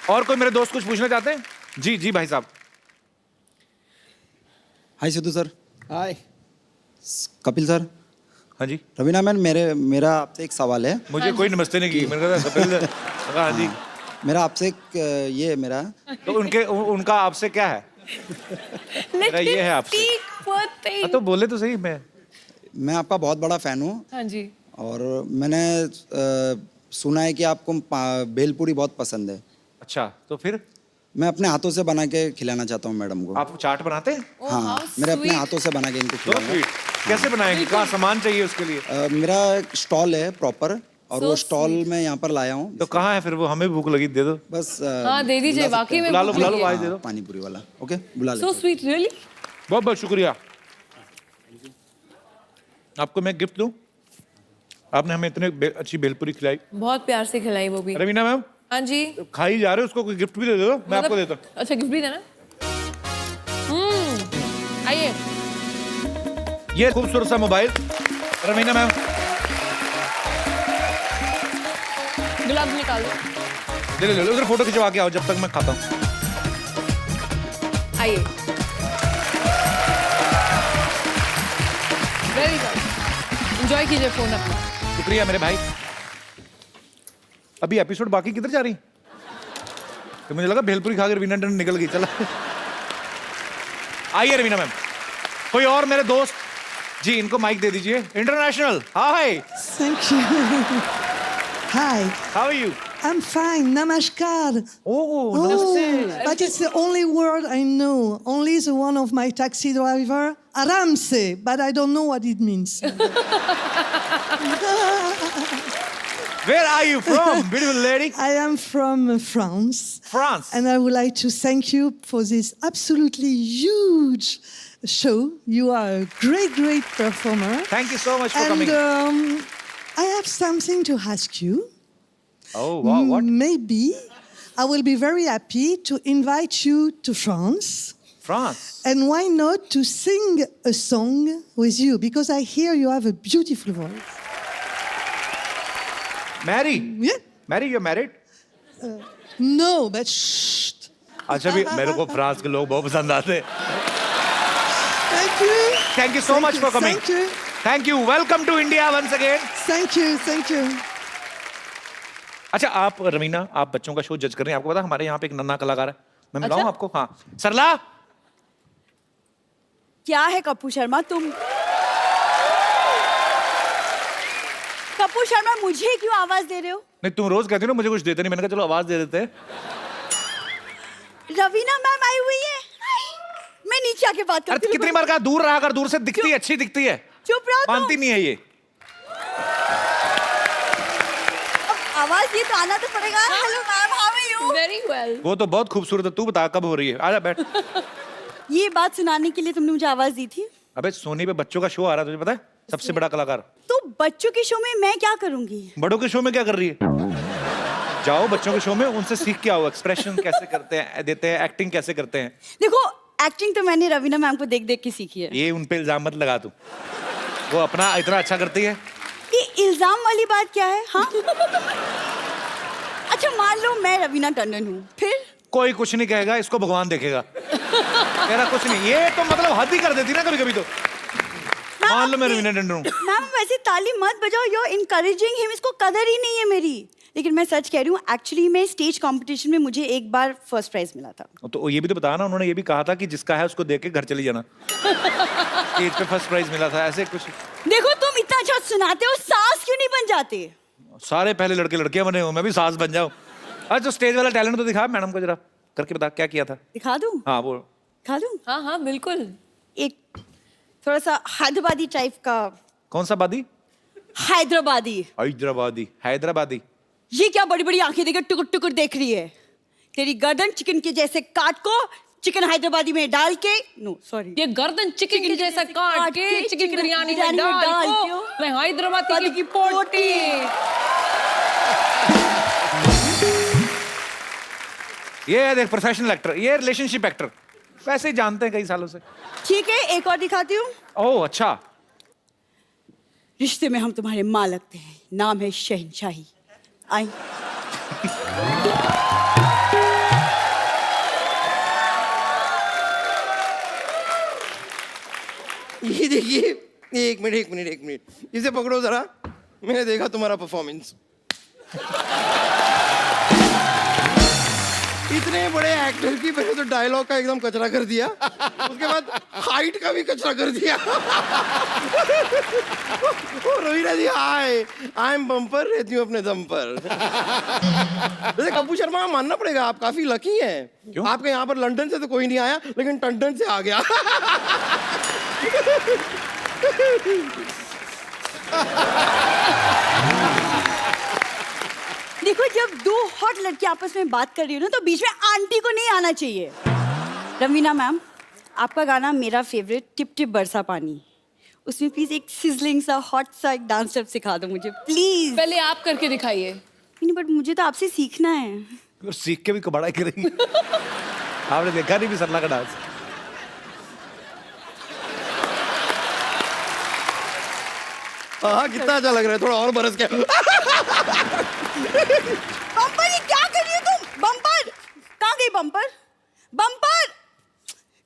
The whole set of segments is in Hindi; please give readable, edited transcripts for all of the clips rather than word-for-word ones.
और कोई मेरे दोस्त कुछ पूछना चाहते हैं? जी जी भाई साहब। हाय सिद्धू सर। हाय। कपिल सर। हाँ जी। रवीना मैम, मेरा आपसे एक सवाल है। मुझे कोई नमस्ते नहीं की, मैंने कहा कपिल। हाँ जी। मेरा आपसे एक ये है मेरा। तो उनका आपसे क्या है? मेरा ये है आपसे। हाँ तो बोले तो सही। मैं आपका बहुत बड़ा फैन हूँ। हाँ जी। और मैंने सुना है कि आपको भेलपूरी बहुत पसंद है। अच्छा, तो फिर मैं अपने हाथों से बना के खिलाना चाहता हूँ मैडम को। आप चाट बनाते हैं? हाँ, मेरे अपने हाथों से बना के इनको तो खिलाऊंगा। कैसे बनाएंगे? कहाँ सामान चाहिए उसके लिए? मेरा एक स्टॉल है प्रॉपर, और वो स्टॉल मैं यहाँ पर लाया हूँ। तो कहाँ है फिर वो? हमें भूख लगी, दे दो बस। हाँ दे दीजिए, वाकई में बुला लो भाई, दे दो पानी पूरी वाला। ओके, बुला सो लेते स्वीट, रियली। बहुत बहुत शुक्रिया। आपको मैं गिफ्ट दूं? आपने हमें इतने अच्छी भेलपुरी खिलाई। बहुत प्यार से खिलाई वो भी। रवीना मैम हाँ जी। खा ही जा रहे हो, उसको कोई गिफ्ट भी दे दो। मैं आपको देता हूँ। अच्छा, गिफ्ट भी देना। आइए। ये खूबसूरत सा मोबाइल रवीना मैम। गुलाब निकाल दो। ले उधर फोटो खिंचवा के आओ जब तक मैं खाता हूँ। आइए। वेरी गुड, एंजॉय कीजिए फोन अपना। शुक्रिया मेरे भाई। अभी एपिसोड बाकी किधर जा रही? तो मुझे लगा भेलपुरी खा के रवीना टंडन निकल गई। चला आइए रवीना मैम। कोई और मेरे दोस्त? जी इनको माइक दे दीजिए। International hi. Thank you. Hi, how are you? I'm fine. Namaskar. Oh नमस्ते। But it's the only word I know. Only the one of my taxi driver, Aramse, but I don't know what it means. Where are you from, beautiful lady? I am from France. France. And I would like to thank you for this absolutely huge show. You are a great, great performer. Thank you so much for And coming. I have something to ask you. Oh wow, what? Maybe I will be very happy to invite you to France. France. And why not to sing a song with you? Because I hear you have a beautiful voice. Mary. Yeah? Mary, you're married? No, but shh. अच्छा भी मेरे को फ्रांस के लोग बहुत पसंद आते हैं। Thank you. Thank you so much for coming. Thank you. Thank you. Welcome to India once again. Thank you. Thank you. अच्छा आप रवीना, आप बच्चों का शो जज कर रहे हैं। आपको पता हमारे यहाँ पे एक नन्हा कलाकार है, मैं मिलाऊं अच्छा? आपको? हाँ सरला। क्या है कपूर शर्मा तुम? कपूर शर्मा मुझे क्यों आवाज दे रहे हो? नहीं तुम रोज कहती हो ना मुझे कुछ देते नहीं, मैंने कहा चलो आवाज दे देते हैं। रवीना मैम आई हुई है, मैं नीचे आके बात करती अरे कितनी बार कहा दूर रहा कर, दूर से दिखती है, अच्छी दिखती है। चुप रहो तुम। मानती नहीं है ये। अब आवाज ये तो आना तो पड़ेगा। Hello ma'am, how are you? Very well. वो तो बहुत खूबसूरत है। तू बता कब हो रही है? आजा बैठ। ये बात सुनाने के लिए तुमने मुझे आवाज दी थी? अबे सोनी पे बच्चों का शो आ रहा है, तुझे पता है? सबसे बड़ा कलाकार। तो बच्चों के शो में मैं क्या करूंगी? बड़ों के शो में क्या कर रही है? जाओ बच्चों के शो में, उनसे सीख के आओ। एक्सप्रेशन कैसे करते हैं, देते हैं, एक्टिंग कैसे करते हैं। देखो एक्टिंग तो मैंने रवीना मैम को देख देख के सीखी है। ये उन पे इल्जाम मत लगा तू, वो अपना इतना अच्छा करती है। ये इल्जाम वाली बात क्या है? हाँ अच्छा मान लो मैं रवीना टंडन हूँ, फिर? कोई कुछ नहीं कहेगा, इसको भगवान देखेगा। तेरा कुछ नहीं। ये तो मतलब हद ही कर देती ना कभी कभी तो। मान लो मैं रवीना टंडन हूँ। मैम वैसे ताली मत बजाओ, यू आर इनकरेजिंग हिम। इसको कदर ही नहीं है मेरी। लेकिन मैं सच कह रही हूँ, एक्चुअली में स्टेज कंपटीशन में मुझे एक बार फर्स्ट प्राइज मिला था। तो ये भी तो बताया ना, उन्होंने ये भी कहा था कि जिसका है उसको देख के घर चली जाना। स्टेज पे फर्स्ट प्राइज मिला था, ऐसे कुछ। देखो तुम इतना अच्छा सुनाते हो, सास क्यों नहीं बन जाते? सारे पहले लड़के लड़कियां बने हो, मैं भी सास बन जाऊं। अच्छा तो स्टेज वाला टैलेंट तो दिखा मैडम को, जरा करके बता क्या किया था। दिखा दूं? हाँ वो दिखा दूं? हाँ हाँ बिल्कुल। एक थोड़ा सा हैदराबादी टाइप का। कौन सा बादी? हैदराबादी। हैदराबादी। ये क्या बड़ी बड़ी आंखें देकर टुकुर टुकुर देख रही है? तेरी गर्दन चिकन के जैसे काट को चिकन हैदराबादी में डाल के, नो सॉरी, ये गर्दन चिकन की जैसा काट के चिकन बिरयानी में डाल को मैं हैदराबादी की पोटी। ये है देख प्रोफेशनल एक्टर, ये रिलेशनशिप एक्टर, वैसे ही जानते हैं कई सालों से। ठीक है एक और दिखाती हूँ। ओह अच्छा। रिश्ते में हम तुम्हारे माँ लगते हैं, नाम है शहनशाही। आई देखिए, एक मिनट, इसे पकड़ो जरा। मैंने देखा तुम्हारा परफॉर्मेंस, इतने बड़े एक्टर की पहले तो डायलॉग का एकदम कचरा कर दिया, उसके बाद हाइट का भी कचरा कर दिया। रवीना जी, आई एम बम्पर, रहती हूँ अपने दम पर। वैसे कपूर शर्मा, मानना पड़ेगा आप काफी लकी हैं। आपके यहाँ पर लंदन से तो कोई नहीं आया, लेकिन टंडन से आ गया। देखो, जब दो हॉट लड़की आपस में बात कर रही हो ना, तो बीच में आंटी को नहीं आना चाहिए। रवीना मैम, आपका गाना मेरा फेवरेट, टिप टिप बरसा पानी, उसमें प्लीज एक सिजलिंग सा हॉट सा एक डांस स्टेप सिखा दो मुझे प्लीज। पहले आप करके दिखाइए। नहीं, बट मुझे तो आपसे सीखना है। और सीख के भी कबाड़ा करेंगे। आपने देखा नहीं भी सरला का डांस? हाँ, कितना अच्छा लग रहा है, थोड़ा और बरस के। बम्पर, ये क्या कर रही हो तुम? बम्पर कहाँ गई? बम्पर, बम्पर,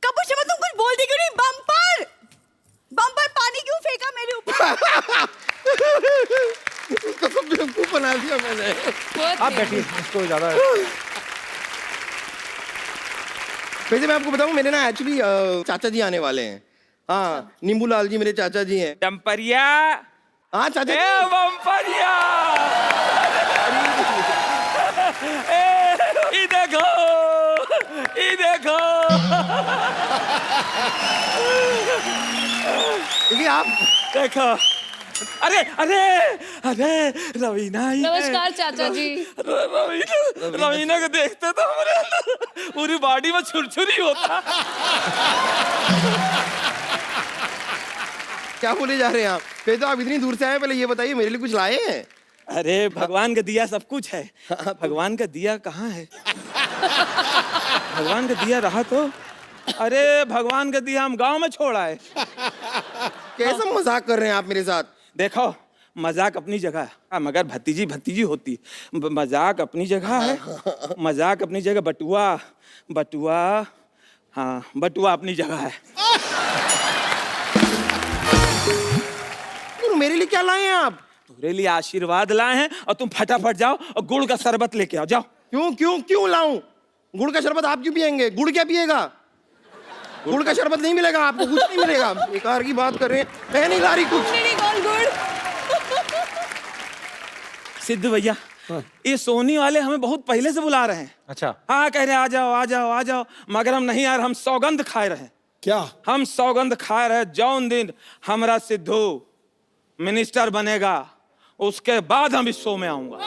कपूर शर्मा तुम कुछ बोलती क्यों नहीं? बम्पर, बम्पर, पानी क्यों फेंका मेरे ऊपर? उसको तो बेवकूफ बना दिया मैंने। आप बैठिए, इसको ज्यादा। वैसे मैं आपको बताऊं, मेरे ना एक्चुअली चाचा जी आने वाले हैं। हाँ, नींबू लाल जी मेरे चाचा जी हैं। डम्परिया, हाँ चाचा ए जी। बम्परिया, ये देखो, ये देखो। देखिए आप देखो, अरे अरे अरे रवीना ही है। नमस्कार चाचा जी। रवीना को देखते तो हमारे पूरी बॉडी में छुरछुरी होता। क्या बोले जा रहे हैं आप? फिर तो आप इतनी दूर से आए, पहले ये बताइए मेरे लिए कुछ लाए हैं? अरे भगवान का दिया सब कुछ है। भगवान का दिया कहाँ है? भगवान का दिया रहा तो। अरे भगवान का दिया हम गांव में छोड़ा है। कैसा मजाक कर रहे हैं आप मेरे साथ? देखो, मजाक अपनी जगह है, मगर भतीजी भतीजी होती। मजाक अपनी जगह है, मजाक अपनी जगह। बटुआ बटुआ, हाँ बटुआ अपनी जगह है। मेरे लिए क्या लाए हैं आप? तुम्हारे लिए आशीर्वाद लाए हैं, और तुम फटाफट जाओ और गुड़ का शरबत लेके आओ, जाओ। क्यों क्यों क्यों लाऊं? गुड़ का शरबत आप क्यों पियेंगे? गुड़ क्या पिएगा? गुड़ का शरबत नहीं मिलेगा आपको, कुछ नहीं मिलेगा। बेकार की बात कर रहे हैं, मैं नहीं ला रही कुछ। सिद्धू भैया, ये सोनी वाले हमें बहुत पहले से बुला रहे हैं। अच्छा। हाँ, कह रहे आ जाओ आ जाओ आ जाओ, मगर हम नहीं यार, हम सौगंध खाए रहे। क्या? हम सौगंध खाए रहे, जौन दिन हमारा सिद्धू मिनिस्टर बनेगा उसके बाद हम इस शो में आऊंगा।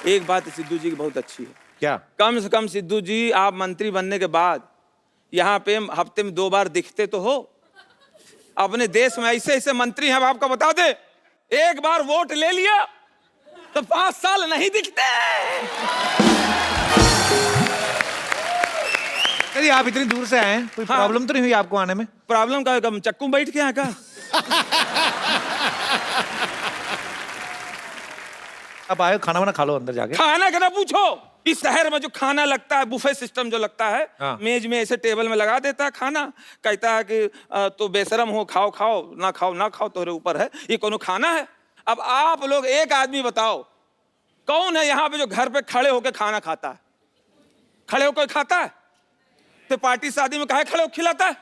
एक बात सिद्धू जी की बहुत अच्छी है। क्या? कम से कम सिद्धू जी, आप मंत्री बनने के बाद यहाँ पे हफ्ते में 2 बार दिखते तो हो। अपने देश में ऐसे ऐसे मंत्री हैं, अब आपको बता दे, एक बार वोट ले लिया तो 5 साल नहीं दिखते। अरे आप इतनी दूर से आए हैं, कोई हाँ। प्रॉब्लम तो नहीं हुई आपको आने में? प्रॉब्लम का कम चक्कू बैठ के यहाँ का। आप आए, खाना वाना खा लो अंदर जाके। खाना का ना पूछो, इस शहर में जो खाना लगता है, बुफे सिस्टम जो लगता है, हाँ। मेज में ऐसे टेबल में लगा देता है खाना, कहता है कि तो बेशरम हो, खाओ खाओ, ना खाओ ना खाओ, तोरे ऊपर है, ये कोनो खाना है? अब आप लोग एक आदमी बताओ, कौन है यहाँ पे जो घर पे खड़े होकर खाना खाता है? खड़े होकर खाता है? तो पार्टी शादी में काहे खड़े होकर खिलाता है?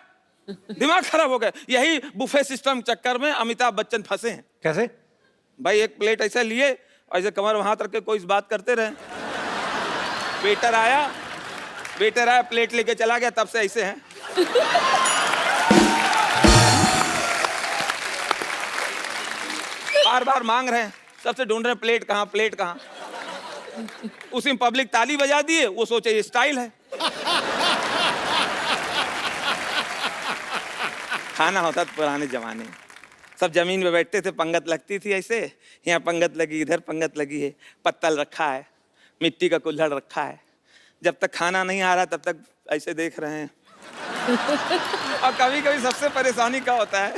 दिमाग खराब हो गया। यही बुफे सिस्टम चक्कर में अमिताभ बच्चन फंसे हैं। कैसे? भाई एक प्लेट ऐसा लिए, ऐसे कमर वहां रख के कोई इस बात करते रहे। वेटर आया प्लेट लेके चला गया, तब से ऐसे हैं। बार बार मांग रहे हैं, सबसे ढूंढ रहे हैं प्लेट कहाँ, प्लेट कहाँ। उसी में पब्लिक ताली बजा दिए, वो सोचे ये स्टाइल है। खाना होता तो पुराने जमाने में सब जमीन पे बैठते थे, पंगत लगती थी ऐसे, यहाँ पंगत लगी, इधर पंगत लगी है, पत्तल रखा है, मिट्टी का कुल्हड़ रखा है। जब तक खाना नहीं आ रहा तब तक ऐसे देख रहे हैं। और कभी कभी सबसे परेशानी क्या होता है,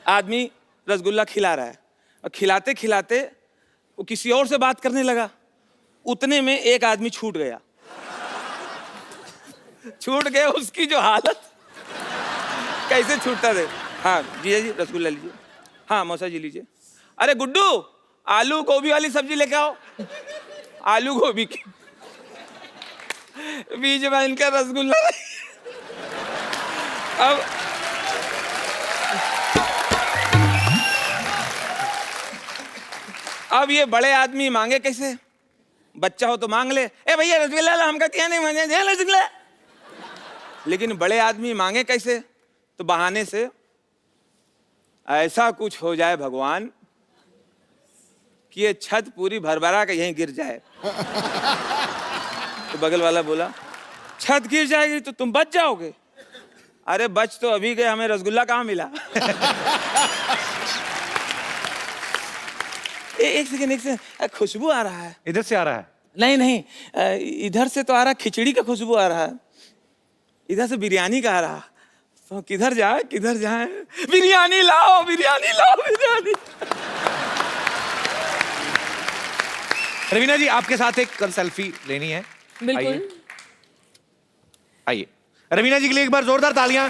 आदमी रसगुल्ला खिला रहा है और खिलाते खिलाते वो किसी और से बात करने लगा, उतने में एक आदमी छूट गया। छूट गए, उसकी जो हालत कैसे छूटता थे। हाँ जी जी, रसगुल्ला लीजिए। हाँ मौसा जी लीजिए। अरे गुड्डू, आलू गोभी वाली सब्जी लेके आओ। आलू गोभी की बीच में इनका रसगुल्ला। अब ये बड़े आदमी मांगे कैसे? बच्चा हो तो मांग ले, ए भैया रसगुल्ला ला, हम कहते हैं नहीं मांगे दे रसगुल्ला। लेकिन बड़े आदमी मांगे कैसे? तो बहाने से ऐसा कुछ हो जाए भगवान कि ये छत पूरी भरभरा के यहीं गिर जाए। तो बगल वाला बोला छत गिर जाएगी तो तुम बच जाओगे। अरे बच तो अभी गए, हमें रसगुल्ला कहाँ मिला? एक सेकंड, खुशबू आ रहा है। इधर से आ रहा है? नहीं नहीं, इधर से तो आ रहा, खिचड़ी का खुशबू आ रहा है। इधर से बिरयानी का आ रहा। तो किधर जाए किधर जाए? बिरयानी लाओ, बिरयानी लाओ, बिरयानी। रवीना जी, आपके साथ एक कल सेल्फी लेनी है। बिल्कुल। आइए। आइए रवीना जी के लिए एक बार जोरदार तालियां।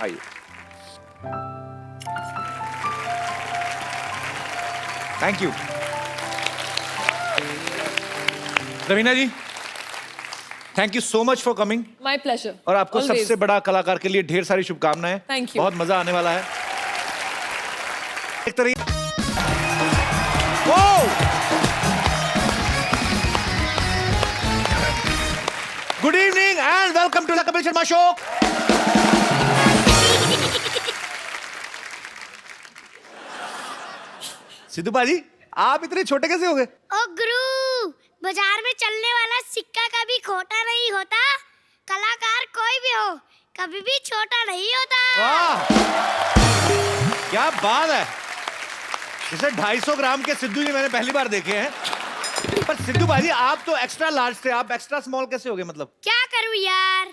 आइए। Thank you Raveena ji, thank you so much for coming. My pleasure. और आपको सबसे बड़ा कलाकार के लिए ढेर सारी शुभकामनाएं। Thank you. बहुत मजा आने वाला है। एक तरीके good evening and welcome to the Kapil Sharma show. Sidhu भाजी, आप इतने छोटे कैसे हो गए? ओ गुरु, बाजार में चलने वाला सिक्का कभी खोटा नहीं होता। कलाकार कोई भी हो, कभी भी छोटा नहीं होता। वाह, क्या बात है। जैसे 250 ग्राम के सिद्धू जी मैंने पहली बार देखे हैं। पर सिद्धू भाजी, आप तो एक्स्ट्रा लार्ज थे, आप एक्स्ट्रा स्मॉल कैसे हो गए? मतलब क्या करूं यार,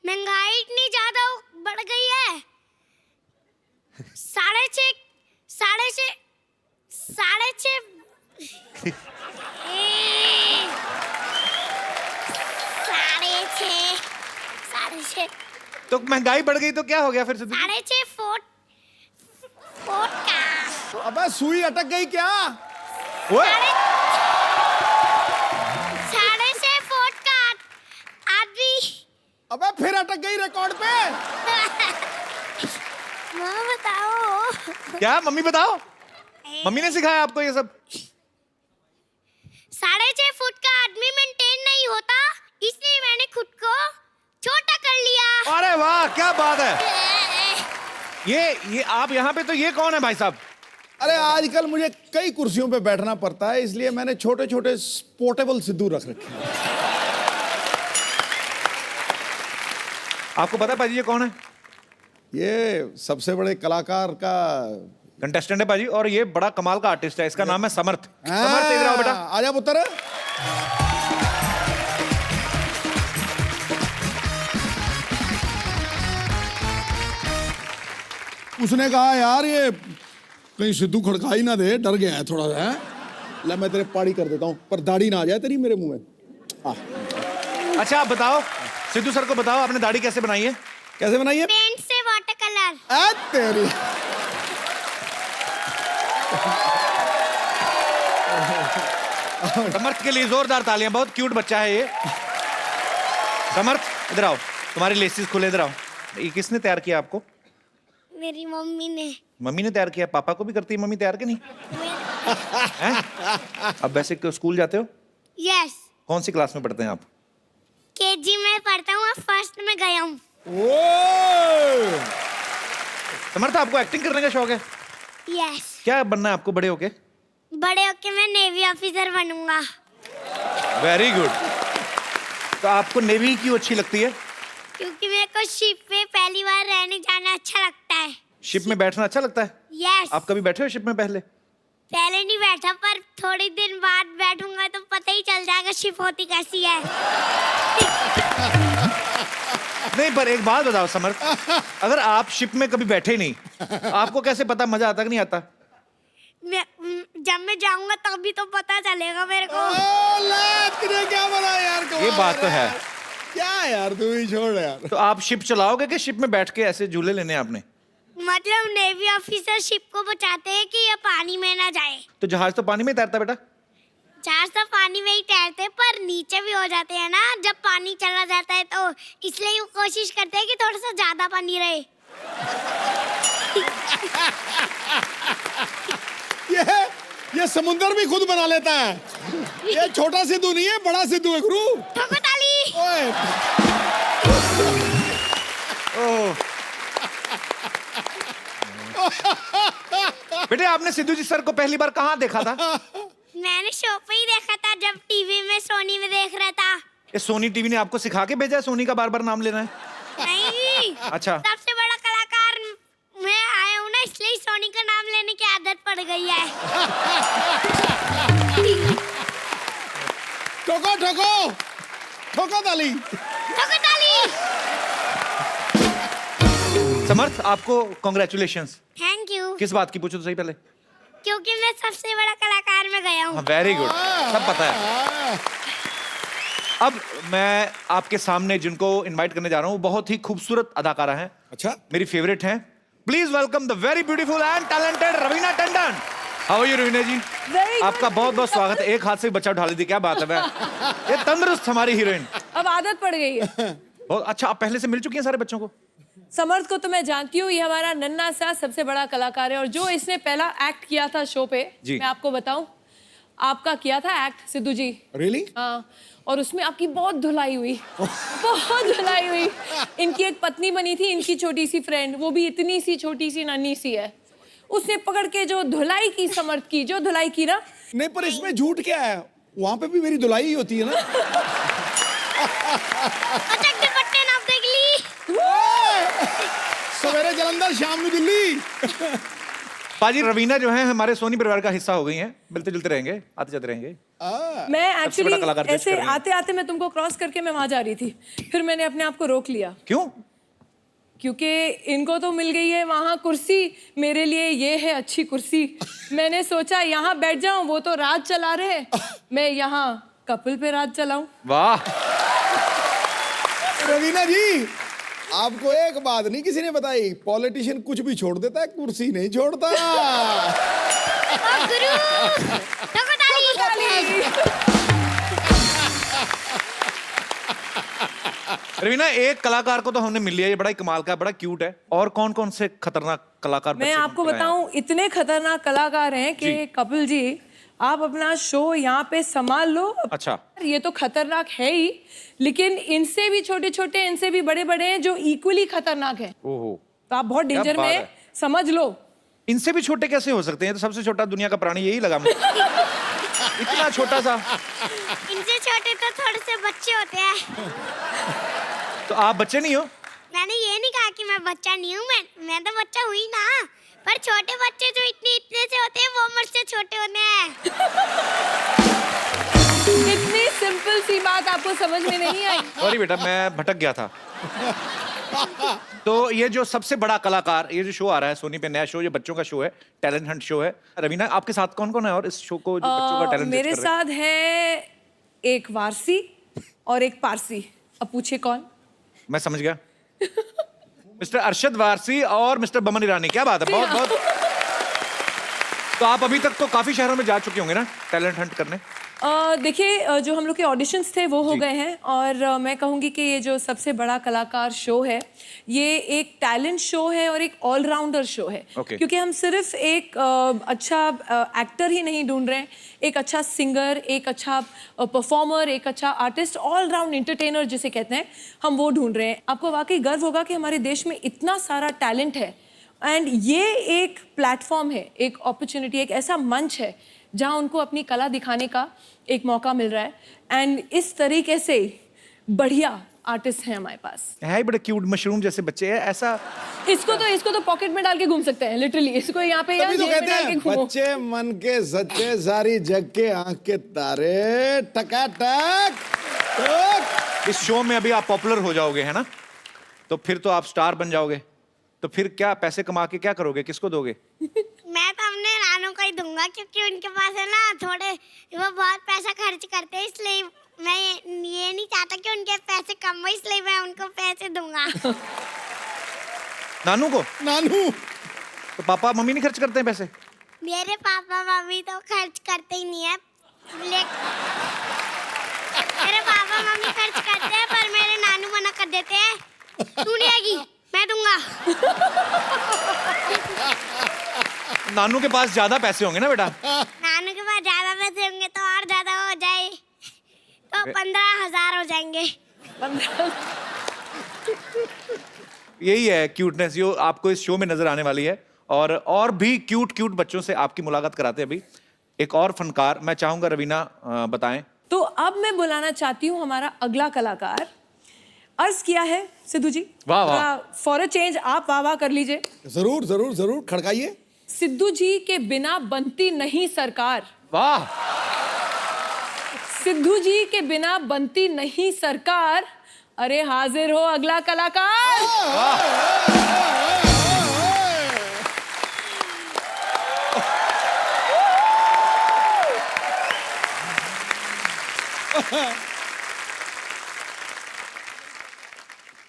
महंगाई इतनी ज्यादा बढ़ गई है। 6.5 तो महंगाई बढ़ गई तो क्या हो गया फिर सिद्धू? 6.5 फुट का। अबे सुई अटक गई क्या? ओए, 6.5 फुट का आदमी। अबे फिर अटक गई रिकॉर्ड पे। माँ बताओ। क्या मम्मी बताओ? मम्मी ने सिखाया आपको ये सब? 6.5 फुट का आदमी मेंटेन नहीं होता, इसलिए मैंने खुद को छोटा कर लिया। अरे वाह, क्या बात है। ये आप यहाँ पे, तो ये कौन है भाई साहब? अरे आजकल मुझे कई कुर्सियों पे बैठना पड़ता है, इसलिए मैंने छोटे छोटे पोर्टेबल सिद्धू रख रखे हैं। आपको पता है पाजी ये कौन है? ये सबसे बड़े कलाकार का कंटेस्टेंट है पाजी, और ये बड़ा कमाल का आर्टिस्ट है। इसका नाम है समर्थ। समर्थ, इधर आओ बेटा। आजा पुत्र। उसने कहा यार ये कहीं सिद्धू खड़का ही ना दे, डर गया है थोड़ा सा। ले मैं तेरे पाड़ी कर देता हूँ, पर दाढ़ी ना आ जाए तेरी मेरे मुंह में। अच्छा आप बताओ, सिद्धू सर को बताओ, आपने दाढ़ी कैसे बनाई है? कैसे बनाई है? पेंट से वाटर कलर। तेरी समर्थ के लिए जोरदार तालियां। बहुत क्यूट बच्चा है ये। समर्थ इधर आओ, तुम्हारी लेसिस खुले, इधर आओ। ये किसने तैयार किया आपको? मेरी मम्मी ने। मम्मी ने तैयार किया? पापा को भी करती है मम्मी तैयार के नहीं? हैं? अब वैसे स्कूल जाते हो? यस। कौन सी क्लास में पढ़ते हैं आप? केजी में पढ़ता हूँ, अब फर्स्ट में गया हूँ। समर्थ, आपको एक्टिंग करने का शौक है? यस। क्या बनना है आपको बड़े होके? बड़े होके मैं नेवी ऑफिसर बनूंगा। Very good. तो आपको नेवी क्यों अच्छी लगती है? क्योंकि मेरे को शिप पे पहली बार रहने जाना अच्छा लगता है। शिप में बैठना अच्छा लगता है? यस। आप कभी बैठे हो शिप में पहले? पहले नहीं बैठा, पर थोड़ी दिन बाद बैठूंगा तो पता ही चल जाएगा शिप होती कैसी है। नहीं, पर एक बात बताओ समर्थ, अगर आप शिप में कभी बैठे नहीं, आपको कैसे पता मजा आता कि नहीं आता? जब मैं जाऊंगा तभी तो पता चलेगा मेरे को। तूने क्या बोला यार? ये बात तो है। क्या यार, तू ही छोड़ यार। तो आप शिप चलाओगे कि शिप में बैठ के ऐसे झूले लेने हैं आपने? मतलब नेवी ऑफिसर शिप को बचाते हैं कि ये पानी में ना जाए। तो जहाज तो पानी में तैरता बेटा। जहाज तो पानी में ही तैरते पर नीचे भी हो जाते हैं ना जब पानी चला जाता है, तो इसलिए वो कोशिश करते हैं कि थोड़ा सा ज्यादा पानी रहे। ये समुंदर भी खुद बना लेता है। ये छोटा सिद्धू नहीं है, बड़ा सिद्धू है गुरु। ठोको ताली। ओए बेटे आपने सिद्धू जी सर को पहली बार कहाँ देखा था? मैंने शो पे ही देखा था जब टीवी में सोनी में देख रहा था। ये सोनी टीवी ने आपको सिखा के भेजा है सोनी का बार बार नाम लेना है? नहीं। अच्छा। सबसे बड़ा कलाकार मैं आया हूँ ना, इसलिए सोनी का नाम लेने की आदत पड़ गई है। ठोको ठोको ठोको ताली। ठोको ताली। समर्थ आपको कॉन्ग्रेचुलेशंस। Thank you. किस बात की पूछो तो सही पहले। क्योंकि मैं सबसे बड़ा कलाकार में गया हूँ। वेरी गुड, सब पता है। अब मैं आपके सामने जिनको इनवाइट करने जा रहा हूँ बहुत ही खूबसूरत अदाकारा हैं। अच्छा, मेरी फेवरेट हैं। Please welcome the very beautiful and talented Raveena Tandon. How are you Raveena ji? आपका बहुत बहुत स्वागत है। एक हाथ से बच्चा उठा लेती, क्या बात है। ये तंदुरुस्त हमारी हीरोइन। अब आदत पड़ गई है। बहुत अच्छा। आप पहले से मिल चुकी हैं सारे बच्चों को? समर्थ को तो मैं जानती हूँ, ये हमारा नन्हा सा सबसे बड़ा कलाकार है और जो इसने पहला एक्ट किया था शो पे, मैं आपको बताऊं, आपका किया था एक्ट सिद्धू जी। रियली? हाँ, और उसमें आपकी बहुत धुलाई हुई। बहुत धुलाई हुई। इनकी एक पत्नी बनी थी, इनकी छोटी सी फ्रेंड, वो भी इतनी सी छोटी सी नन्ही सी है, उसने पकड़ के जो धुलाई की, समर्थ की जो धुलाई की ना। नहीं पर इसमें झूठ क्या है? वहां पे भी मेरी धुलाई ही होती है ना। सवेरे जलंधर, शाम में दिल्ली। पाजी रवीना जो है हमारे सोनी परिवार का हिस्सा हो गई हैं। मिलते जुलते रहेंगे, आते जाते रहेंगे। मैं एक्चुअली ऐसे आते आते मैं तुमको क्रॉस करके मैं वहां जा रही थी, फिर मैंने अपने आप को रोक लिया। क्यों? क्योंकि इनको तो मिल गई है वहां कुर्सी, मेरे लिए ये है अच्छी कुर्सी। मैंने सोचा यहाँ बैठ जाऊं, वो तो राज चला रहे, मैं यहाँ कपल पे राज चलाऊं। वाह रवीना जी, आपको एक बात नहीं किसी ने बताई, पॉलिटिशियन कुछ भी छोड़ देता है, कुर्सी नहीं छोड़ता। गुरु, ठोको ताली। रवीना, एक कलाकार को तो हमने मिल लिया, ये बड़ा ही कमाल का, बड़ा क्यूट है। और कौन कौन से खतरनाक कलाकार? मैं आपको बताऊं, इतने खतरनाक कलाकार हैं कि कपिल जी आप अपना शो यहाँ पे संभाल लो। अच्छा, ये तो खतरनाक है ही, लेकिन इनसे भी छोटे छोटे, इनसे भी बड़े बड़े हैं जो इक्वली खतरनाक हैं। ओहो, तो आप बहुत डेंजर में हैं, समझ लो। इनसे भी छोटे कैसे हो सकते हैं? तो सबसे छोटा दुनिया का प्राणी यही लगा मुझे। इतना छोटा सा। इनसे छोटे तो थोड़े से बच्चे होते हैं। तो आप बच्चे नहीं हो? मैंने ये नहीं कहा कि मैं बच्चा नहीं हूँ, मैं तो बच्चा हुई ना, पर छोटे बच्चे जो इतने से होते हैं वो मुझसे छोटे होते हैं। इतनी सिंपल सी बात आपको समझ में नहीं आई? सॉरी बेटा, मैं भटक गया था। तो ये जो सबसे बड़ा कलाकार, ये जो शो आ रहा है सोनी पे, नया शो, ये बच्चों का शो है, टैलेंट हंट शो है। रवीना, आपके साथ कौन कौन है और इस शो को जो बच्चों का टैलेंट मेरे साथ है एक वारसी और एक पारसी। अब पूछिए कौन? मैं समझ गया। मिस्टर अरशद वारसी और मिस्टर बमन ईरानी। क्या बात है, बहुत बहुत। तो आप अभी तक तो काफी शहरों में जा चुके होंगे ना टैलेंट हंट करने? देखिए, जो हम लोग के ऑडिशंस थे वो हो गए हैं, और मैं कहूँगी कि ये जो सबसे बड़ा कलाकार शो है, ये एक टैलेंट शो है और एक ऑलराउंडर शो है। क्योंकि हम सिर्फ एक अच्छा एक्टर ही नहीं ढूंढ रहे हैं, एक अच्छा सिंगर, एक अच्छा परफॉर्मर, एक अच्छा आर्टिस्ट, ऑलराउंड एंटरटेनर जिसे कहते हैं, हम वो ढूंढ रहे हैं। आपको वाकई गर्व होगा कि हमारे देश में इतना सारा टैलेंट है, एंड ये एक प्लेटफॉर्म है, एक अपॉर्चुनिटी, एक ऐसा मंच है जहाँ उनको अपनी कला दिखाने का एक मौका मिल रहा है। एंड इस तरीके से बढ़िया आर्टिस्ट हैं हमारे पास। है ही बड़े क्यूट मशरूम जैसे बच्चे हैं। ऐसा इसको तो पॉकेट में डाल के घूम सकते हैं, लिटरली। इसको यहाँ पे तभी तो कहते हैं बच्चे मन के सच्चे, सारी जग के आंख के तारे, टकाटक। इस शो में अभी आप पॉपुलर हो जाओगे, है ना? तो फिर तो आप स्टार बन जाओगे। तो फिर क्या पैसे कमा के क्या करोगे, किसको दोगे? मैं तो अपने नानू को ही दूंगा, क्योंकि उनके पास है ना थोड़े, वो बहुत पैसा खर्च करते हैं, इसलिए मैं ये नहीं चाहता कि उनके पैसे कम हो, इसलिए मैं उनको पैसे दूंगा। नानू को? नानू तो पापा मम्मी नहीं खर्च करते हैं पैसे? मेरे पापा मम्मी तो खर्च करते ही नहीं है, मेरे पापा मम्मी खर्च करते हैं, पर मेरे नानू मना कर देते हैं, तू नहीं आएगी मैं दूंगा। नानू के पास ज्यादा पैसे होंगे ना बेटा? नानू के पास ज्यादा पैसे होंगे तो और ज्यादा हो जाए, तो 15,000 हो जाएंगे। यही है क्यूटनेस जो आपको इस शो में नजर आने वाली है, और भी क्यूट क्यूट बच्चों से आपकी मुलाकात कराते हैं अभी। एक और फनकार मैं चाहूंगा रवीना बताएं। तो अब मैं बुलाना चाहती हूँ हमारा अगला कलाकार। अर्ज किया है सिद्धू जी, वाह वाह, फॉर अ चेंज आप वाह वाह कर लीजिए। जरूर जरूर जरूर, खड़काइए। सिद्धू जी के बिना बनती नहीं सरकार। वाह। सिद्धू जी के बिना बनती नहीं सरकार। अरे हाजिर हो अगला कलाकार।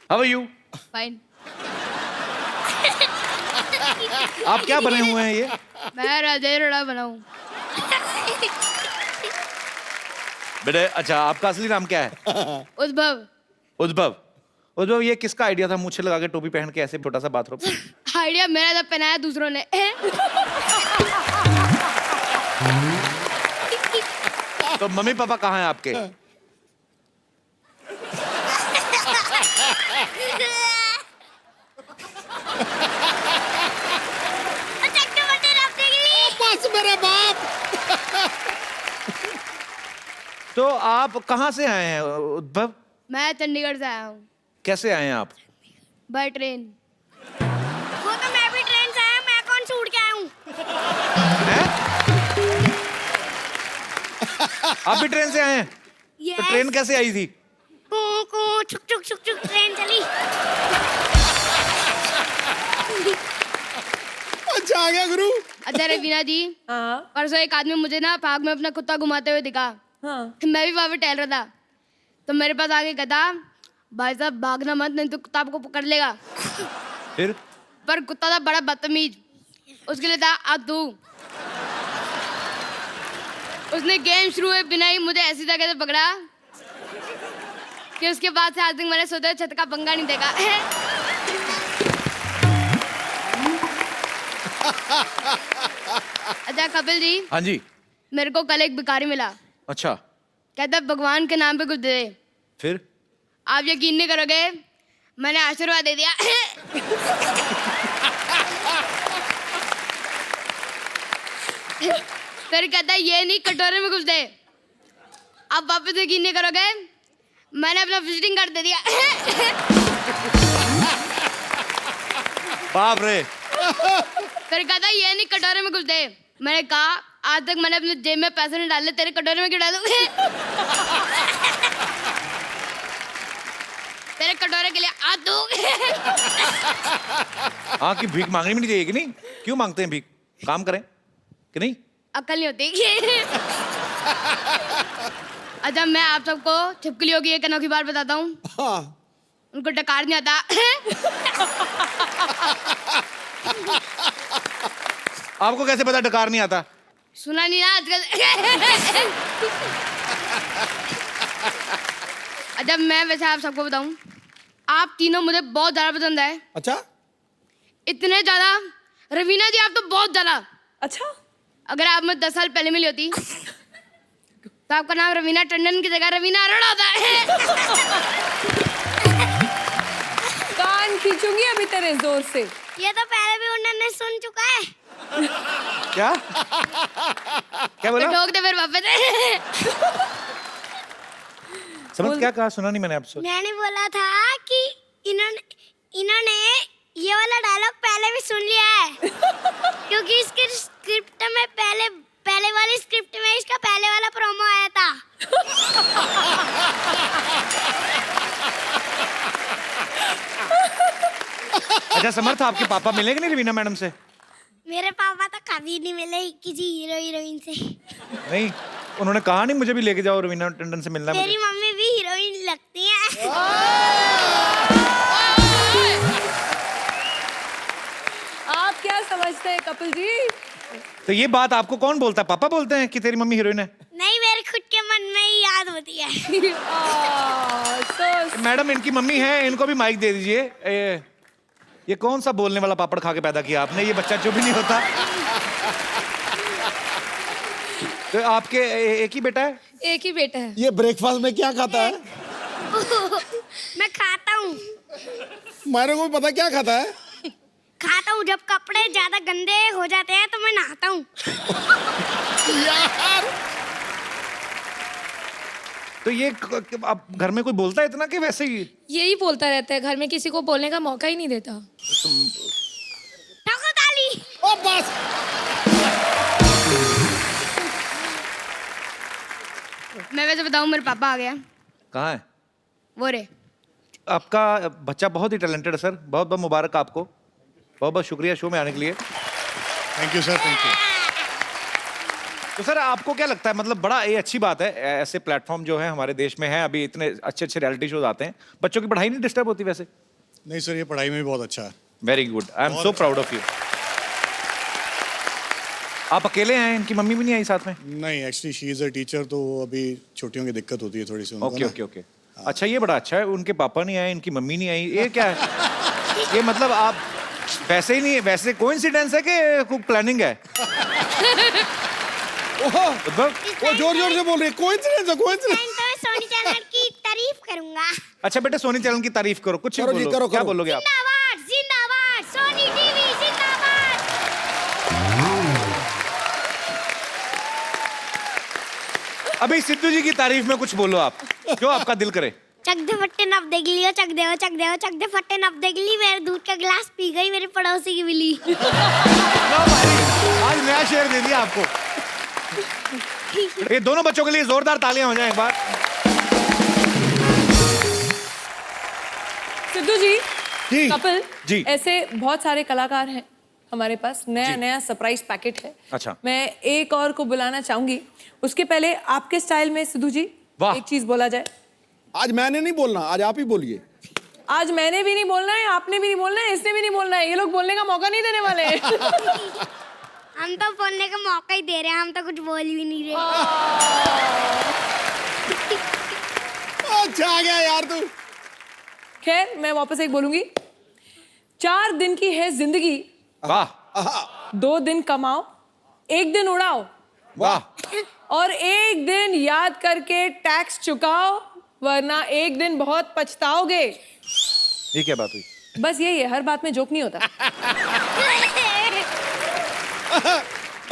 How are you? फाइन। आप क्या बने हुए हैं ये? मैं राजेश रोड़ा बना हूँ। बेटे अच्छा, आपका असली नाम क्या है? उद्भव। उद्भव। उद्भव, ये किसका आइडिया था मूछे लगा के टोपी पहन के ऐसे छोटा सा बाथरूम? आइडिया मेरा था, पहनाया दूसरों ने। तो मम्मी पापा कहाँ हैं आपके? बस मेरे बाप। तो आप कहाँ से आए हैं उद्भव? मैं चंडीगढ़ से आया हूँ। कैसे आए हैं आप? By train. वो तो मैं भी ट्रेन से आया, मैं कौन से उड़ के आया हूँ? आप भी ट्रेन से आए हैं? Yes. तो ट्रेन कैसे आई थी? कू कू छुक छुक छुक छुक ट्रेन चली। अच्छा आ गया गुरु। अच्छा रवीना जी, हाँ परसों एक आदमी मुझे ना पार्क में अपना कुत्ता घुमाते हुए दिखा। हाँ। मैं भी वहाँ पे टहल रहा था, तो मेरे पास आके कहता, भाई साहब भागना मत, नहीं तो कुत्ता आपको पकड़ लेगा। फिर? पर कुत्ता था बड़ा बदतमीज, उसके लिए था आ तू। उसने गेम शुरू हुए बिना ही मुझे ऐसी जगह से पकड़ा कि उसके बाद से आज तक मैंने सोते छत का पंगा नहीं देखा। अच्छा कपिल जी। हाँ जी। मेरे को कल एक भिखारी मिला। अच्छा। कहता भगवान के नाम पे कुछ दे दे। फिर? आप यकीन नहीं करोगे, मैंने आशीर्वाद दे दिया। फिर कहता ये नहीं, कटोरे में कुछ दे। आप वापस यकीन नहीं करोगे, मैंने अपना विजिटिंग कार्ड दे दिया। बाप रे। फिर कहता ये नहीं, कटोरे में कुछ दे। मैंने कहा आज तक मैंने अपने जेब में पैसे नहीं डाले, तेरे कटोरे में क्यों डालूं? तेरे कटोरे के लिए आ दो। हाँ, कि भीख मांगनी भी नहीं चाहिए कि नहीं? क्यों मांगते हैं भीख? काम करें कि नहीं? अक्ल नहीं होती। अच्छा मैं आप सबको छिपकलियों की एक अनोखी बात बताता हूँ। हाँ। उनको डकार नहीं आता। आपको कैसे पता डकार नहीं आता? सुना नहीं ना आजकल। अच्छा मैं वैसे आप सबको बताऊं, आप तीनों मुझे बहुत ज्यादा पसंद है। अच्छा? इतने ज्यादा, रवीना जी आप तो बहुत ज्यादा। अच्छा, अगर आप मुझे 10 साल पहले मिली होती तो आपका नाम रवीना टंडन की जगह रवीना अरोड़ा होता है। कान खींचूंगी अभी तेरे जोर से। ये तो पहले भी उन्होंने सुन चुका है। क्या? क्या बोला? ठोक दे फिर वापस। समझ क्या कहा? सुना नहीं मैंने आपसे। मैंने बोला था कि इन्होंने ये वाला डायलॉग पहले भी सुन लिया है। क्योंकि इसके स्क्रिप्ट में पहले वाली स्क्रिप्ट में इसका पहले वाला प्रोमो आया था। अच्छा समर्थ, आपके पापा मिलेंगे नहीं रवीना मैडम से? मेरे पापा तो शादी नहीं मिले किसी हीरो हीरोइन से। नहीं, उन्होंने कहा नहीं मुझे भी लेके जाओ, रवीना टंडन से मिलना है मेरी मुझे। मम्मी भी हीरोइन लगती है। आप क्या समझते हैं कपिल जी? तो ये बात आपको कौन बोलता है? पापा बोलते हैं कि तेरी मम्मी हीरोइन है? नहीं, मेरे खुद के मन में ही याद होती है। मैडम, इनकी मम्मी है, इनको भी माइक दे दीजिए। ये कौन सा बोलने वाला पापड़ खा के पैदा किया आपने? ये बच्चा जो भी नहीं होता। तो आपके एक ही बेटा है? एक ही बेटा है। ये ब्रेकफास्ट में क्या खाता है? मैं खाता हूँ। मेरे को भी पता क्या खाता है। खाता हूँ, जब कपड़े ज्यादा गंदे हो जाते हैं तो मैं नहाता हूँ। यार तो ये आप घर में कोई बोलता है इतना कि वैसे ही? यही बोलता रहता है, घर में किसी को बोलने का मौका ही नहीं देता। ठोको ताली। ओ बस। मैं वैसे बताऊं, मेरे पापा आ गया। कहाँ है? वो रे। आपका बच्चा बहुत ही टैलेंटेड है सर, बहुत बहुत मुबारक आपको, बहुत बहुत शुक्रिया शो में आने के लिए। Thank you sir, thank you. तो सर आपको क्या लगता है, मतलब बड़ा ये अच्छी बात है, ऐसे प्लेटफॉर्म जो है हमारे देश में है, अभी इतने अच्छे अच्छे रियलिटी शोज आते हैं, बच्चों की पढ़ाई नहीं डिस्टर्ब होती वैसे? नहीं सर, ये पढ़ाई में भी बहुत अच्छा है। Very good, I am so proud of you. आप अकेले हैं, इनकी मम्मी भी नहीं आई साथ में? नहीं, actually she is a teacher, तो अभी छुट्टियों की दिक्कत होती है थोड़ी सी उनको ओके ना। Okay okay. अच्छा, ये बड़ा अच्छा है, उनके पापा नहीं आए, इनकी मम्मी नहीं आई, ये क्या है? ये मतलब आप वैसे ही नहीं, वैसे कोइंसिडेंस है कि कोई प्लानिंग है? वो जोर जोर से बोल रही है, कोइंसिडेंस है, कोइंसिडेंस। तो मैं सोनी चैनल की तारीफ करूंगा। अच्छा बेटे, सोनी चैनल की तारीफ करो, कुछ करो जी, बोलो। करो, क्या करो। बोलोगे आप? जिंदाबाद जिंदाबाद सोनी टीवी जिंदाबाद। अभी सिद्धू जी की तारीफ में कुछ बोलो आप, जो आपका दिल करे। चक दे फट्टे नप देख लियो, चक दे चक दे फट्टे नप देख ली, मेरे दूध का गिलास पी गई मेरे पड़ोसी की बिल्ली। लो भाई, आज नया शेर दे दिया आपको। ये दोनों बच्चों के लिए जोरदार तालियां हो जाएं एक बार। सिद्धू जी, जी। कपिल जी। ऐसे बहुत सारे कलाकार हैं हमारे पास, नया जी। नया सरप्राइज पैकेट है। अच्छा। मैं एक और को बुलाना चाहूंगी, उसके पहले आपके स्टाइल में सिद्धू जी वाह। एक चीज बोला जाए। आज मैंने नहीं बोलना, आज आप ही बोलिए। आज मैंने भी नहीं बोलना है, आपने भी नहीं बोलना है, इसने भी नहीं बोलना है, ये लोग बोलने का मौका नहीं देने वाले हैं। हम तो बोलने का मौका ही दे रहे हैं, हम तो कुछ बोल भी नहीं रहे। अच्छा आ गया यार तू। खैर, मैं वापस एक बोलूंगी। 4 दिन की है जिंदगी, वाह 2 दिन कमाओ, 1 दिन उड़ाओ, वाह। और 1 दिन याद करके टैक्स चुकाओ, वरना 1 दिन बहुत पछताओगे। ये क्या बात हुई? बस यही है, हर बात में जोक नहीं होता।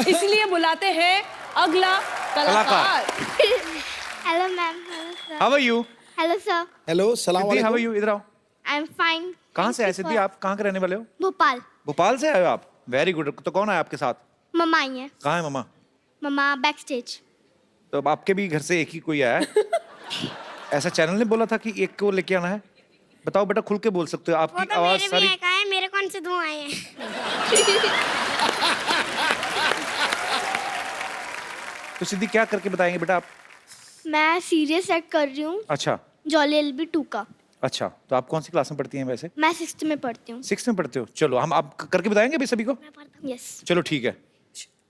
इसलिए बुलाते हैं अगला कलाकार। Hello ma'am. How are you? Hello sir. Hello, सलाम सिद्धि, हाउ आर वालेकुम। यू? इधर आओ। I am fine. कहाँ से आए सिद्धि आप? कहाँ के रहने वाले हो? भोपाल। भोपाल से आए हो आप? Very good. तो कौन आया आपके साथ? मम्मा आई है। कहाँ है मम्मा? मम्मा बैक स्टेज। तो अब आपके भी घर से एक ही कोई आया है? ऐसा चैनल ने बोला था कि एक को लेके आना है? बताओ बेटा, खुल के बोल सकते हो, वो आपकी तो आवाज मेरे सारी। भी एक आए, मेरे कौन से 2 आए हैं? तो सिद्धि क्या करके बताएंगे बेटा आप? मैं सीरियस एक्ट कर रही हूँ, अच्छा जॉली एलबी 2 का। अच्छा, तो आप कौन सी क्लास में पढ़ती हैं वैसे? मैं 6th में पढ़ती हूँ। 6th में पढ़ते हो? चलो, हम आप करके बताएंगे अभी सभी को। यस। चलो ठीक है।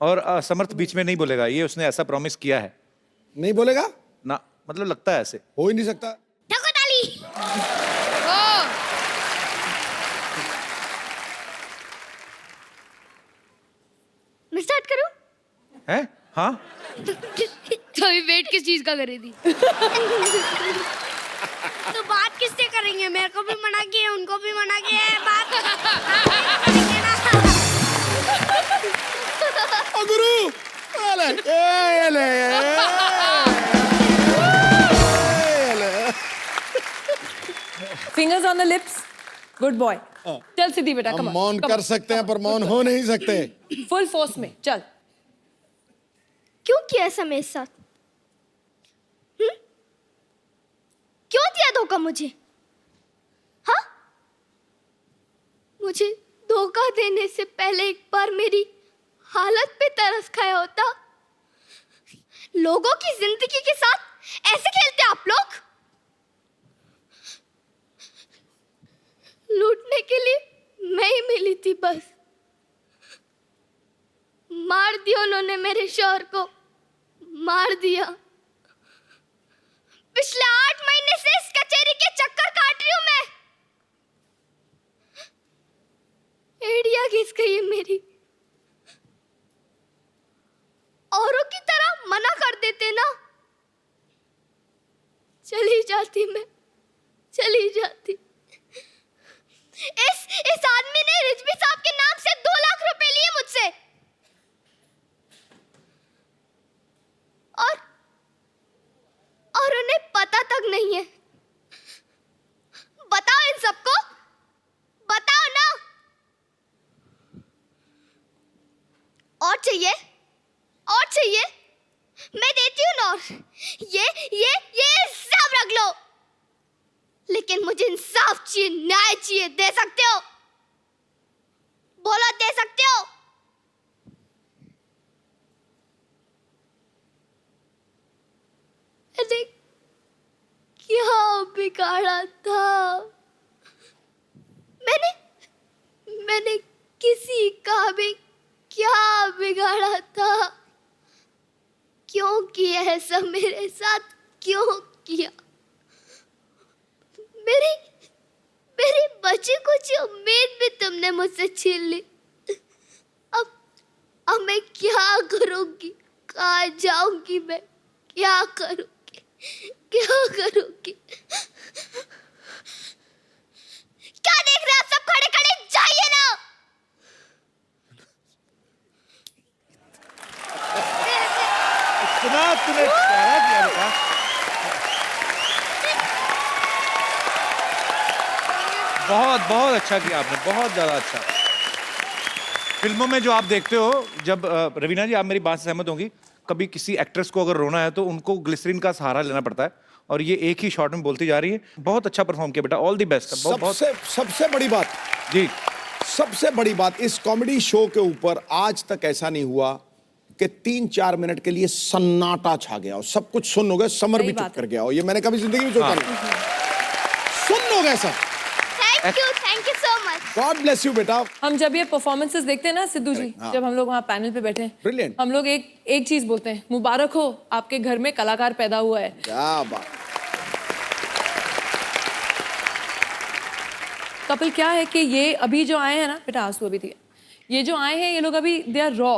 और समर्थ बीच में नहीं बोलेगा, ये उसने ऐसा प्रॉमिस किया है नहीं बोलेगा? ना, मतलब लगता है ऐसे। हो ही नहीं सकता। ठोको ताली। मैं स्टार्ट करूँ? हैं? हाँ। तो अभी वेट किस चीज का कर रही थी? तो बात किससे करेंगे? मेरे को भी मना किया, उनको भी मना किया है, बात करेंगे ना। ओ गुरु, ले ले fingers on the lips, good boy. चल सिद्धि बेटा, हम कम मौन कर सकते हैं पर मौन हो नहीं सकते। फुल फोर्स में चल। क्यों किया ऐसा मेरे साथ? क्यों दिया धोखा मुझे? हाँ? मुझे धोखा देने से पहले एक बार मेरी हालत पे तरस खाया होता। लोगों की जिंदगी के साथ ऐसे खेलते आप लोग। लूटने के लिए मैं ही मिली थी बस। मार दिया उन्होंने मेरे शौहर को, मार दिया। पिछले 8 महीने से इस कचेरी के चक्कर काट रही हूं मैं। एड़िया घिस गई है मेरी। औरों की तरह मना कर देते ना, चली जाती मैं, चली जाती। इस आदमी ने रिजवी साहब के नाम से 2 लाख रुपए लिए मुझसे। और उन्हें पता तक नहीं है। बताओ इन सबको, बताओ ना। और चाहिए, और चाहिए, मैं देती हूँ ना। और ये सब रख लो, लेकिन मुझे इंसाफ चाहिए, न्याय चाहिए। दे सकते हो? बोलो, दे सकते हो? मैंने क्या बिगाड़ा था? मैंने किसी का भी क्या बिगाड़ा था? क्यों किया ऐसा मेरे साथ? क्यों किया? मेरी बच्ची को जो उम्मीद भी तुमने मुझसे छीन ली। अब मैं क्या करूंगी? कहाँ जाऊंगी मैं? क्या करूंगी? क्या करूंगी? क्या देख रहे हैं आप सब खड़े खड़े? जाइए ना। इतना तूने प्यारा किया बेटा। बहुत बहुत अच्छा किया आपने, बहुत ज्यादा अच्छा। फिल्मों में जो आप देखते हो, जब रवीना जी आप मेरी बात से सहमत होंगी, कभी किसी एक्ट्रेस को अगर रोना है तो उनको ग्लिसरीन का सहारा लेना पड़ता है, और ये एक ही शॉट में बोलती जा रही है। बहुत अच्छा परफॉर्म किया बेटा, ऑल द बेस्ट। सबसे बड़ी बात जी, सबसे बड़ी बात, इस कॉमेडी शो के ऊपर आज तक ऐसा नहीं हुआ कि 3-4 मिनट के लिए सन्नाटा छा गया हो, सब कुछ सुन हो गया, समर भी चुप कर गया हो। ये मैंने कभी जिंदगी में सोचा नहीं। सुन हो गया सब। Thank you so much. God bless you बेटा। हम जब ये परफॉर्मेंसेस देखते हैं ना सिद्धू जी, जब हम लोग वहाँ पैनल पे बैठे हैं, Brilliant. हम लोग एक चीज बोलते हैं, मुबारक हो, आपके घर में कलाकार पैदा हुआ है। क्या बात। कपिल, क्या है कि ये अभी जो आए हैं ना बेटा, आंसू अभी दिए, ये जो आए हैं ये लोग अभी दे आर रॉ।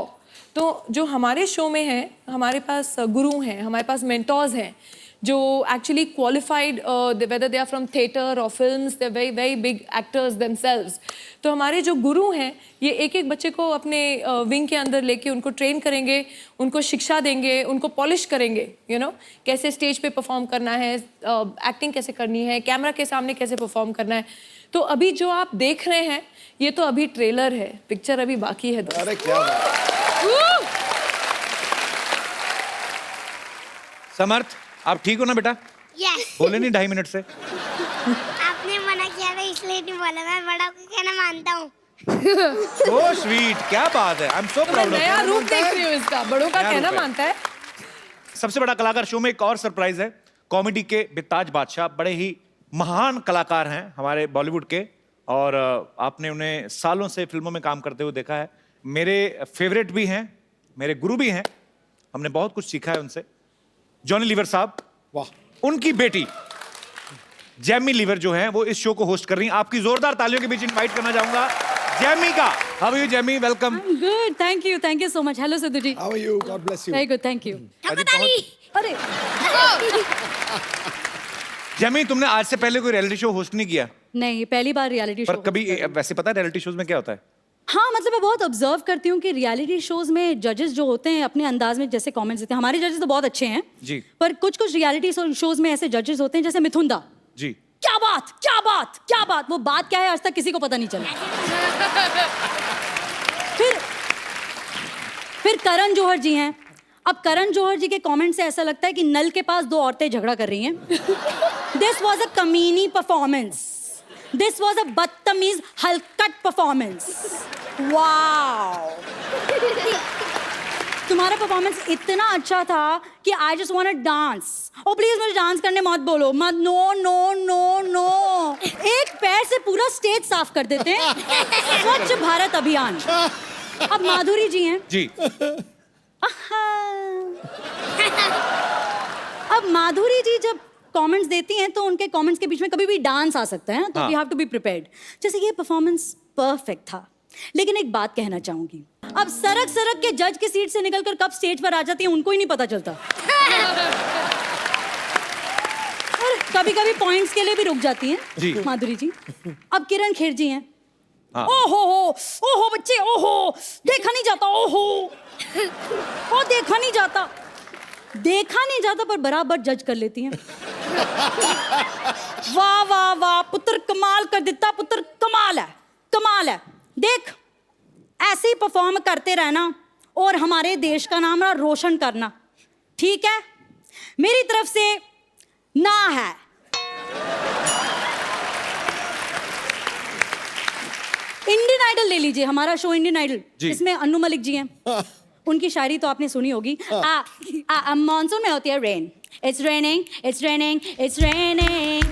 तो जो हमारे शो में है, हमारे पास गुरु हैं, हमारे पास मेंटोर्स हैं जो actually qualified, whether they are from theatre और films, they very very big actors themselves. तो हमारे जो गुरु हैं ये एक एक बच्चे को अपने विंग के अंदर लेके उनको ट्रेन करेंगे, उनको शिक्षा देंगे, उनको पॉलिश करेंगे, यू नो, कैसे स्टेज पे परफॉर्म करना है, एक्टिंग कैसे करनी है, कैमरा के सामने कैसे परफॉर्म करना है। तो अभी जो आप देख रहे हैं ये तो अभी ट्रेलर है, पिक्चर अभी बाकी है। अरे क्या बात। समर्थ आप ठीक हो ना बेटा? यस। बोले नहीं 2.5 मिनट से? आपने मना किया था इसलिए नहीं बोला। मैं बड़ा को कहना मानता हूँ। सो स्वीट, क्या बात है। I am so proud of नया यू। रूप देख रही हूँ इसका, बड़ों का कहना मानता है। सबसे बड़ा कलाकार शो में एक और सरप्राइज है। कॉमेडी के बेताज बादशाह, बड़े ही महान कलाकार हैं हमारे बॉलीवुड के, और आपने उन्हें सालों से फिल्मों में काम करते हुए देखा है। मेरे फेवरेट भी हैं, मेरे गुरु भी हैं, हमने बहुत कुछ सीखा है उनसे। जॉनी लीवर साहब, वाह। उनकी बेटी जैमी लीवर जो है वो इस शो को होस्ट कर रही हैं। आपकी जोरदार तालियों के बीच इनवाइट करना चाहूंगा जैमी का। How are you Jamie? Welcome. Good, thank you so much. Hello Sidhu ji. How are you? God bless you. Very good, thank you. अरे जैमी, तुमने आज से पहले कोई रियलिटी शो होस्ट नहीं किया? नहीं, पहली बार रियलिटी पर शो। कभी वैसे पता है रियलिटी शोज में क्या होता है? हाँ, मतलब मैं बहुत ऑब्जर्व करती हूँ कि रियलिटी शोज में जजेस जो होते हैं अपने अंदाज में जैसे कमेंट्स देते हैं। हमारे जजेस तो बहुत अच्छे हैं जी, पर कुछ रियलिटी शोज में ऐसे जजेस होते हैं जैसे मिथुन दा जी। क्या बात, क्या बात, क्या बात। वो बात क्या है आज तक किसी को पता नहीं चला। फिर करण जौहर जी हैं। अब करण जौहर जी के कमेंट से ऐसा लगता है कि नल के पास 2 औरतें झगड़ा कर रही हैं। दिस वॉज अ कमीनी परफॉर्मेंस, दिस वॉज अ बदतमीज हलकट परफॉर्मेंस। वाओ, तुम्हारा परफॉर्मेंस इतना अच्छा था कि I just want to dance. Oh please मुझे डांस करने मत बोलो, मत, नो नो नो नो। एक पैर से पूरा स्टेज साफ कर देते हैं। स्वच्छ भारत अभियान। अब माधुरी जी हैं जी। अब माधुरी जी जब कमेंट्स देती हैं तो उनके कमेंट्स के बीच में कभी भी डांस आ सकता है, तो we have to be prepared. जैसे ये परफॉर्मेंस परफेक्ट था, लेकिन एक बात कहना चाहूंगी, अब सरक सरक के जज की सीट से निकलकर कब स्टेज पर आ जाती है उनको ही नहीं पता चलता। और कभी कभी पॉइंट्स के लिए भी रुक जाती हैं माधुरी जी। अब किरण खेर जी हैं। ओहो बच्चे, ओहो देखा नहीं जाता, ओहो देखा नहीं जाता, पर बराबर जज कर लेती हैं। वाह वाह वाह, पुत्र कमाल कर देता, पुत्र कमाल है। देख, ऐसे ही परफॉर्म करते रहना और हमारे देश का नाम रोशन करना, ठीक है? मेरी तरफ से ना है। इंडियन आइडल ले लीजिए, हमारा शो इंडियन आइडल, इसमें अन्नू मलिक जी हैं। उनकी शायरी तो आपने सुनी होगी। मॉनसून में होती है rain, it's raining, it's raining, it's raining.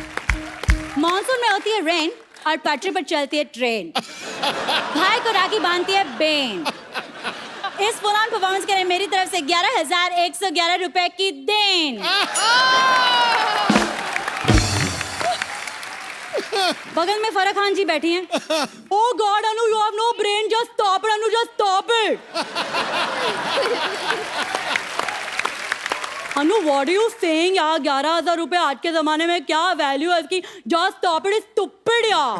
Monsoon में होती है रेन और पटरी पर चलती है ट्रेन। भाई को राखी बांधती है बेन। इस पुरान परफॉर्मेंस के लिए मेरी तरफ से 11,111 रुपए की देन। बगल में फराह खान जी बैठी हैं। Oh God, Anu, you have no brain. Just stop it, Anu. Just stop it. Anu, what are you saying यार? 11,000 रुपए आज के जमाने में क्या वैल्यू है इसकी? Just stop it, it's stupid यार।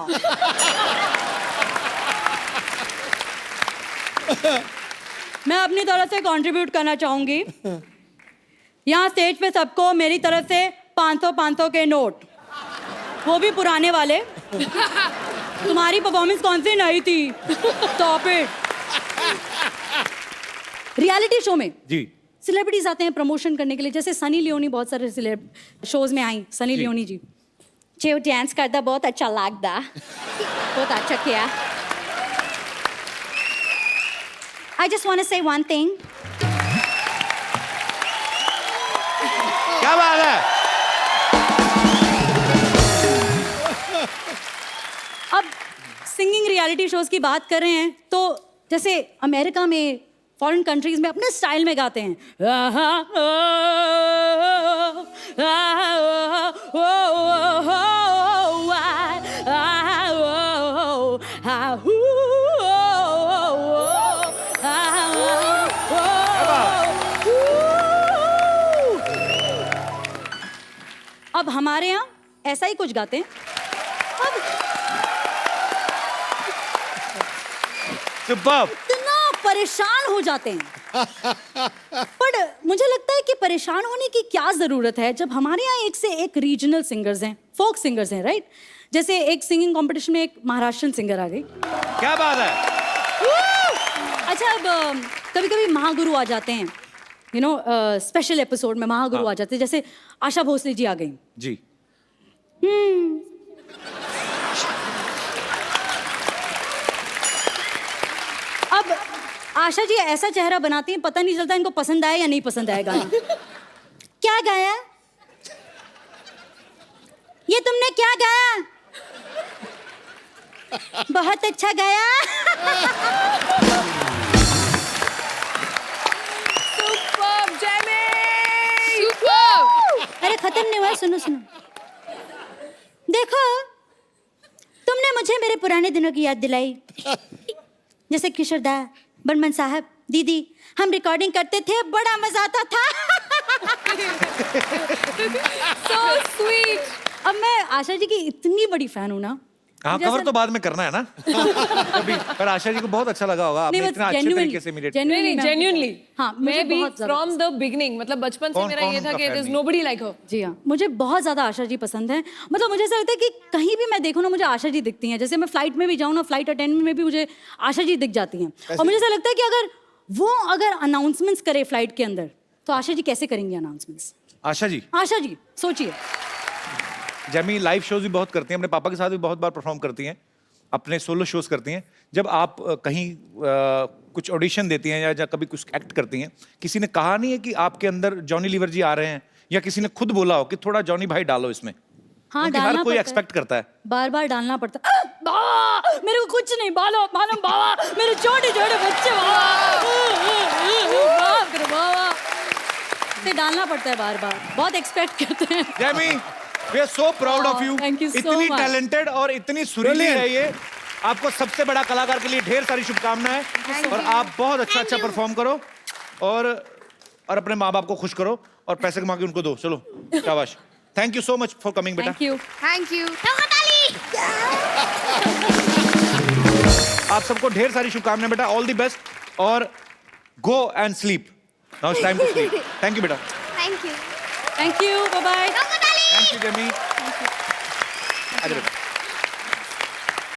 मैं अपनी तरफ से कंट्रीब्यूट करना चाहूंगी। यहाँ स्टेज पे सबको मेरी तरफ से 500 के नोट, वो भी पुराने वाले। तुम्हारी परफॉर्मेंस कौन सी नई थी? Stop it. रियलिटी शो में जी सेलिब्रिटीज आते हैं प्रमोशन करने के लिए, जैसे सनी लियोनी बहुत सारे शोज में आई। सनी लियोनी जी जो डांस करता बहुत अच्छा लगता, बहुत अच्छा किया। I just want to say one thing. क्या बात है? अब सिंगिंग रियलिटी शोज की बात कर रहे हैं तो जैसे अमेरिका में, फॉरेन कंट्रीज में अपने स्टाइल में गाते हैं। अब हमारे यहाँ ऐसा ही कुछ गाते हैं। इतना परेशान हो जाते हैं। पर मुझे लगता है कि परेशान होने की क्या जरूरत है जब हमारे यहाँ एक से एक रीजनल सिंगर्स हैं, फोक सिंगर्स हैं, राइट? जैसे एक सिंगिंग कंपटीशन में एक महाराष्ट्रन सिंगर आ गई। क्या बात है? अच्छा, अब कभी कभी महागुरु आ जाते हैं, यू नो, स्पेशल एपिसोड में महागुरु आ जाते हैं, जैसे आशा भोसले जी आ गई जी। अब आशा जी ऐसा चेहरा बनाती हैं, पता नहीं चलता इनको पसंद आया या नहीं पसंद आया गाना। क्या गाया? ये तुमने क्या गाया? बहुत अच्छा गाया। Superb Jamie, superb. अरे खत्म नहीं हुआ, सुनो सुनो। देखो, तुमने मुझे मेरे पुराने दिनों की याद दिलाई। जैसे किशोरदा, बर्मन साहब, दीदी, हम रिकॉर्डिंग करते थे, बड़ा मजा आता था। so sweet। अब मैं आशा जी की इतनी बड़ी फैन हूँ ना। हाँ, कवर तो बाद में करना है ना। अभी पर आशा जी को बहुत अच्छा लगा होगा, आपने इतना अच्छे तरीके से जेन्युइनली। हाँ, मैं भी फ्रॉम द बिगिनिंग, मतलब बचपन से मेरा ये था कि there's nobody like her। जी हाँ, मुझे बहुत ज्यादा आशा जी पसंद है। मतलब मुझे ऐसा लगता है कि कहीं भी मैं देखूँ ना, मुझे आशा जी दिखती हैं। जैसे मैं फ्लाइट में भी जाऊँ ना, फ्लाइट अटेंडेंट में भी मुझे आशा जी दिख जाती हैं। और मुझे ऐसा लगता है कि अगर अनाउंसमेंट्स करे फ्लाइट के अंदर, तो आशा जी कैसे करेंगी अनाउंसमेंट्स? आशा जी सोचिए। जेमी लाइव शोज भी बहुत करती हैं, अपने पापा के साथ भी बहुत बार परफॉर्म करती हैं, अपने सोलो शोज करती हैं। जब आप कहीं कुछ ऑडिशन देती हैं या कभी कुछ एक्ट करती हैं, किसी ने कहा नहीं है कि आपके अंदर जॉनी लीवर जी आ रहे हैं, या किसी ने खुद बोला हो कि थोड़ा जॉनी भाई डालो इसमें? हाँ, क्योंकि डालना हर कोई पड़ता है। एक्सपेक्ट करता है। बार बार डालना पड़ता है। बाबा मेरे को कुछ नहीं बालो मालूम बाबा, मेरे छोटे छोटे बच्चे बाप रे बाबा, से डालना पड़ता है बार बार, बहुत एक्सपेक्ट करते हैं। Jamie, we are so proud of you. Thank you so इतनी much. टैलेंटेड और इतनी सुरीली है ये। आपको सबसे बड़ा कलाकार के लिए ढेर सारी शुभकामनाएं, और आप बहुत अच्छा परफॉर्म करो और अपने माँ बाप को खुश करो और पैसे कमा के उनको दो। चलो शाबाश। Thank you so much for coming बेटा। Thank you. Thank you. आप सबको ढेर सारी शुभकामनाएं बेटा, ऑल द बेस्ट, और go and sleep now, it's time to sleep. Thank you बेटा। Thank you. Thank you, bye bye. Thank you Jamie. आ जाओ बेटा।